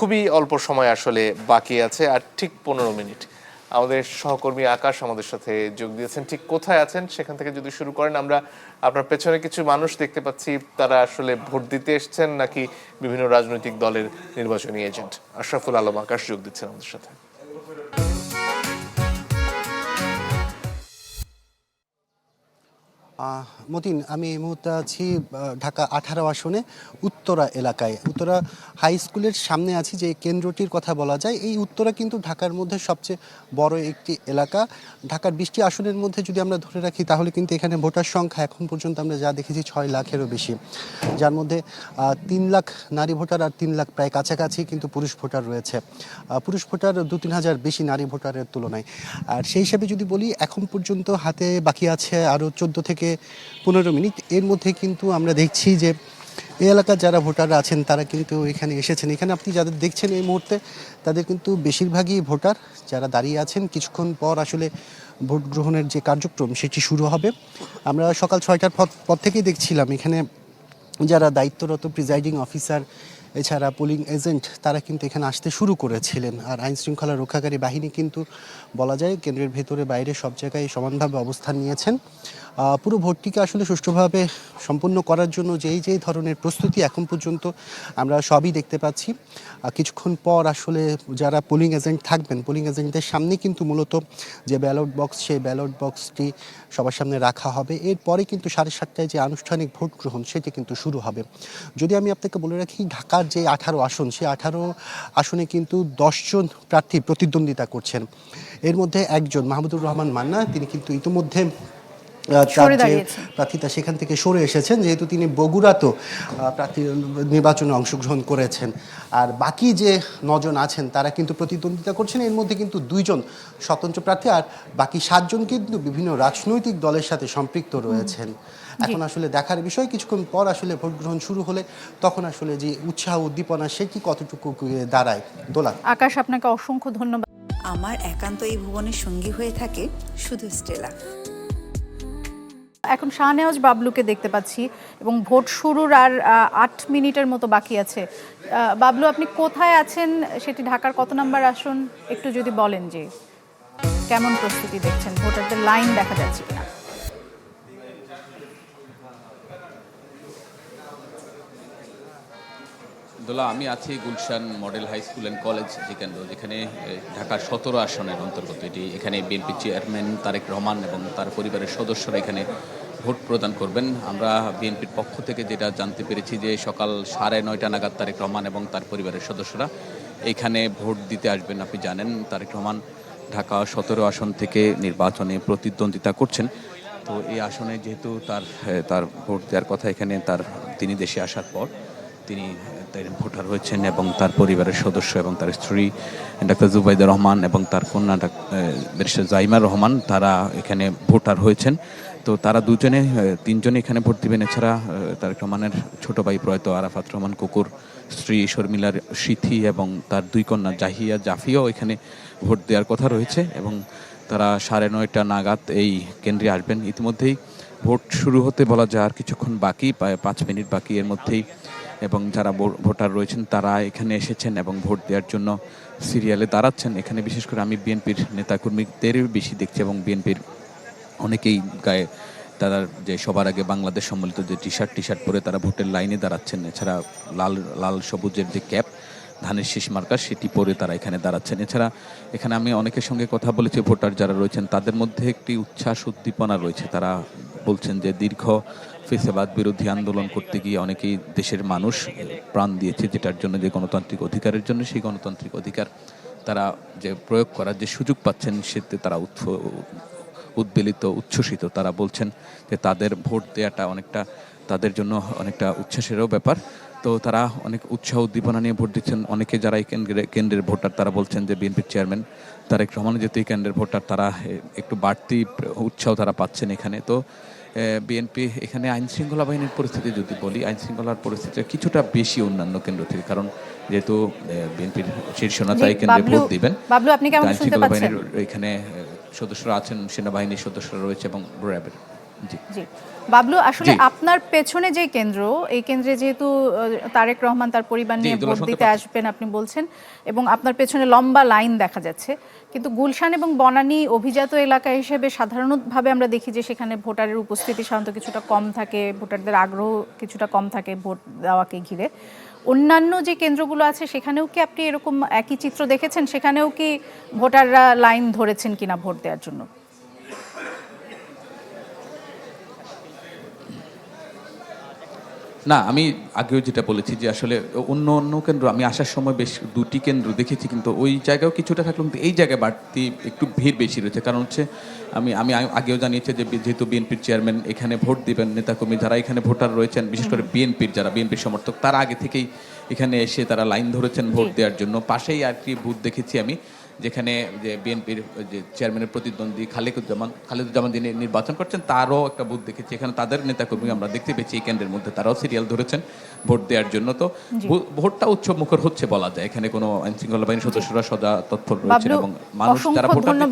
খুবই অল্প সময় আসলে বাকি আছে, আর ঠিক 15 মিনিট। আমাদের সহকর্মী আকাশ আমাদের সাথে যোগ দিয়েছেন। ঠিক কোথায় আছেন সেখান থেকে যদি শুরু করেন। আমরা আপনার পেছনে কিছু মানুষ দেখতে পাচ্ছি, তারা আসলে ভোট দিতে এসছেন নাকি বিভিন্ন রাজনৈতিক দলের নির্বাচনী এজেন্ট? আশরাফুল আলম আকাশ যোগ দিচ্ছেন আমাদের সাথে। মতিন, আমি এই মুহূর্তে আছি ঢাকা 18 আসনে উত্তরা এলাকায়। উত্তরা হাই স্কুলের সামনে আছি, যে কেন্দ্রটির কথা বলা যায়। এই উত্তরা কিন্তু ঢাকার মধ্যে সবচেয়ে বড় একটি এলাকা। ঢাকার 20টি আসনের মধ্যে যদি আমরা ধরে রাখি, তাহলে কিন্তু এখানে ভোটার সংখ্যা এখন পর্যন্ত আমরা যা দেখেছি 6 লাখেরও বেশি, যার মধ্যে 3 লাখ নারী ভোটার আর 3 লাখ প্রায় কাছাকাছি কিন্তু পুরুষ ভোটার রয়েছে। পুরুষ ভোটার 2-3 হাজার বেশি নারী ভোটারের তুলনায়। আর সেই হিসাবে যদি বলি, এখন পর্যন্ত হাতে বাকি আছে আরও 14 থেকে 15 মিনিট। এর মধ্যে কিন্তু আমরা দেখছি যে এই এলাকার যারা ভোটাররা আছেন তারা কিন্তু এখানে এসেছেন। এখানে আপনি যাদের দেখছেন এই মুহূর্তে, তাদের কিন্তু বেশিরভাগই ভোটার যারা দাঁড়িয়ে আছেন। কিছুক্ষণ পর আসলে ভোট গ্রহণের যে কার্যক্রম সেটি শুরু হবে। আমরা সকাল 6টার পর থেকেই দেখছিলাম এখানে যারা দায়িত্বরত প্রিজাইডিং অফিসার, এছাড়া পোলিং এজেন্ট, তারা কিন্তু এখানে আসতে শুরু করেছিলেন। আর আইন শৃঙ্খলা রক্ষাকারী বাহিনী কিন্তু বলা যায় কেন্দ্রের ভেতরে বাইরে সব জায়গায় সমানভাবে অবস্থান নিয়েছেন। পুরো ভোটটিকে আসলে সুষ্ঠুভাবে সম্পন্ন করার জন্য যেই ধরনের প্রস্তুতি এখন পর্যন্ত আমরা সবই দেখতে পাচ্ছি। কিছুক্ষণ পর আসলে যারা পোলিং এজেন্ট থাকবেন, পোলিং এজেন্টদের সামনে কিন্তু মূলত যে ব্যালট বক্স, সেই ব্যালট বক্সটি সবার সামনে রাখা হবে। এরপরে কিন্তু 7:30টায় যে আনুষ্ঠানিক ভোট গ্রহণ সেটি কিন্তু শুরু হবে। যদি আমি আপনাকে বলে রাখি, ঢাকার যে 18 আসন, সেই 18 আসনে কিন্তু 10 জন প্রার্থী প্রতিদ্বন্দ্বিতা করছেন। এর মধ্যে একজন মাহমুদুর রহমান মান্না, তিনি কিন্তু ইতিমধ্যে তার যে প্রার্থিতা সেখান থেকে সরে এসেছেন, যেহেতু তিনি বগুড়াতেও প্রার্থী নির্বাচনে অংশগ্রহণ করেছেন। আর বাকি যে 9 জন আছেন তারা কিন্তু প্রতিদ্বন্দ্বিতা করছেন। এর মধ্যে কিন্তু 2 জন স্বতন্ত্র প্রার্থী, আর বাকি 7 জন কিন্তু বিভিন্ন রাজনৈতিক দলের সাথে সম্পৃক্ত রয়েছেন। এখন আসলে দেখার বিষয়, কিছুক্ষণ পর আসলে ভোট গ্রহণ শুরু হলে তখন আসলে যে উৎসাহ উদ্দীপনা সেটি কতটুকু দাঁড়ায়। দোলা। আকাশ, আপনাকে অসংখ্য ধন্যবাদ। আমার একান্ত এই ভুবনের সঙ্গী হয়ে থাকে শুধু স্টেলা। এখন শাহনেওয়াজ বাবলুকে দেখতে পাচ্ছি এবং ভোট শুরুর আর 8 মিনিটের মতো বাকি আছে। বাবলু, আপনি কোথায় আছেন? সেটি ঢাকার কত নাম্বার আসন একটু যদি বলেন, যে কেমন প্রস্তুতি দেখছেন, ভোটারদের লাইন দেখা যাচ্ছে কিনা? দোলা, আমি আছি Gulshan model high school and college যে কেন্দ্র, যেখানে ঢাকার 17 আসনের অন্তর্গত এটি। এখানে বিএনপি চেয়ারম্যান তারেক রহমান এবং তার পরিবারের সদস্যরা এখানে ভোট প্রদান করবেন। আমরা বিএনপির পক্ষ থেকে যেটা জানতে পেরেছি, যে সকাল 9:30 নাগাদ তারেক রহমান এবং তার পরিবারের সদস্যরা এখানে ভোট দিতে আসবেন। আপনি জানেন, তারেক রহমান ঢাকা 17 আসন থেকে নির্বাচনে প্রতিদ্বন্দ্বিতা করছেন। তো এই আসনে যেহেতু তার ভোট দেওয়ার কথা, এখানে তিনি দেশে আসার পর তিনি ভোটার হয়েছেন, এবং তার পরিবারের সদস্য এবং তার স্ত্রী ডাক্তার জুবাইদা রহমান এবং তার কন্যা ব্যারিস্টার জাইমা রহমান, তারা এখানে ভোটার হয়েছেন। তো তারা তিনজনে এখানে ভোট দিবেন। এছাড়া তারেক রহমানের ছোট ভাই প্রয়াত আরাফাত রহমান কুকুর, স্ত্রী শর্মিলার সিথি এবং তার 2 কন্যা জাহিয়া জাফিয়াও এখানে ভোট দেওয়ার কথা রয়েছে, এবং তারা 9:30 নাগাদ এই কেন্দ্রে আসবেন। ইতিমধ্যেই ভোট শুরু হতে বলা যায় আর কিছুক্ষণ বাকি, প্রায় 5 মিনিট বাকি। এর মধ্যেই এবং যারা ভোটার রয়েছেন তারা এখানে এসেছেন এবং ভোট দেওয়ার জন্য সিরিয়ালে দাঁড়াচ্ছেন। এখানে বিশেষ করে আমি বিএনপির নেতাকর্মীদের বেশি দেখছি, এবং বিএনপির অনেকেই গায়ে তারা যে সবার আগে বাংলাদেশ সম্মিলিত যে টি শার্ট পরে তারা ভোটের লাইনে দাঁড়াচ্ছেন। এছাড়া লাল সবুজের যে ক্যাপ, ধানের শীষ মার্কা, সেটি পরে তারা এখানে দাঁড়াচ্ছেন। এছাড়া এখানে আমি অনেকের সঙ্গে কথা বলেছি, ভোটার যারা রয়েছেন তাদের মধ্যে একটি উচ্ছ্বাস উদ্দীপনা রয়েছে। তারা বলছেন যে দীর্ঘ ফেসিবাদ বিরোধী আন্দোলন করতে গিয়ে অনেকেই দেশের মানুষ প্রাণ দিয়েছে, যেটার জন্য, যে গণতান্ত্রিক অধিকারের জন্য, সেই গণতান্ত্রিক অধিকার তারা যে প্রয়োগ করার যে সুযোগ পাচ্ছেন, সেতে তারা উদ্বেলিত, উচ্ছ্বসিত। তারা বলছেন যে তাদের ভোট দেওয়াটা অনেকটা তাদের জন্য অনেকটা উচ্ছ্বাসেরও ব্যাপার। তো তারা অনেক উৎসাহ উদ্দীপনা নিয়ে ভোট দিচ্ছেন। অনেকে যারা এই কেন্দ্রের ভোটার, তারা বলছেন যে বিএনপির চেয়ারম্যান তারেক রহমান যেহেতু এই কেন্দ্রের ভোটার, তারা একটু বাড়তি উৎসাহ তারা পাচ্ছেন এখানে। তো বিএনপি এখানে আইন শৃঙ্খলা বাহিনীর পরিস্থিতি যদি বলি, আইন শৃঙ্খলার পরিস্থিতি কিছুটা বেশি অন্যান্য কেন্দ্র থেকে, কারণ যেহেতু বিএনপির শীর্ষ নেতা এই কেন্দ্রে ভোট দিবেন। আইন শৃঙ্খলা বাহিনীর এখানে সদস্যরা আছেন, সেনাবাহিনীর সদস্যরা রয়েছে এবং র্যাবের। জি। জি বাবলু, আসলে জি। আপনার পেছনে যে কেন্দ্র, এই কেন্দ্রে যেহেতু তারেক রহমান তার পরিবার জি, নিয়ে দোলা ভোট শুনতে দিতে পাচ্ছি। আসবেন আপনি বলছেন, এবং আপনার পেছনে লম্বা লাইন দেখা যাচ্ছে, কিন্তু গুলশান এবং বনানী অভিজাত এলাকা হিসেবে সাধারণভাবে আমরা দেখি যে সেখানে ভোটারের উপস্থিতি সাধারণত কিছুটা কম থাকে, ভোটারদের আগ্রহ কিছুটা কম থাকে ভোট দেওয়াকে ঘিরে। অন্যান্য যে কেন্দ্রগুলো আছে সেখানেও কি আপনি এরকম একই চিত্র দেখেছেন? সেখানেও কি ভোটাররা লাইন ধরেছেন কিনা ভোট দেওয়ার জন্য? না, আমি আগেও যেটা বলেছি যে আসলে অন্য অন্য কেন্দ্র আমি আসার সময় বেশ 2টি কেন্দ্র দেখেছি, কিন্তু ওই জায়গাও কিছুটা থাকলেও কিন্তু এই জায়গায় বাড়তি একটু ভিড় বেশি রয়েছে। কারণ হচ্ছে আমি আগেও জানিয়েছি যে যেহেতু বিএনপির চেয়ারম্যান এখানে ভোট দিবেন, নেতাকর্মী যারা এখানে ভোটার রয়েছেন, বিশেষ করে যারা বিএনপির সমর্থক, তারা আগে থেকেই এখানে এসে তারা লাইন ধরেছেন ভোট জি। দেওয়ার জন্য। পাশেই আরেকটি বুথ দেখেছি আমি, যেখানে যে বিএনপির যে চেয়ারম্যানের প্রতিদ্বন্দ্বী খালেদুজ্জামান যিনি নির্বাচন করছেন, তারও একটা বুথ দেখেছি। এখানে তাদের নেতাকর্মী আমরা দেখতে পেয়েছি এই কেন্দ্রের মধ্যে, তারাও সিরিয়াল ধরেছেন ভোট দেওয়ার জন্য। তো জি। ভোটটা উৎসব মুখর হচ্ছে বলা যায়। এখানে কোনো আইনশৃঙ্খলা বাহিনীর সদস্যরা সদা তৎপর রয়েছেন বাবলু, এবং মানুষ যারা অসংখ্য ভোটার ধন্যবাদ।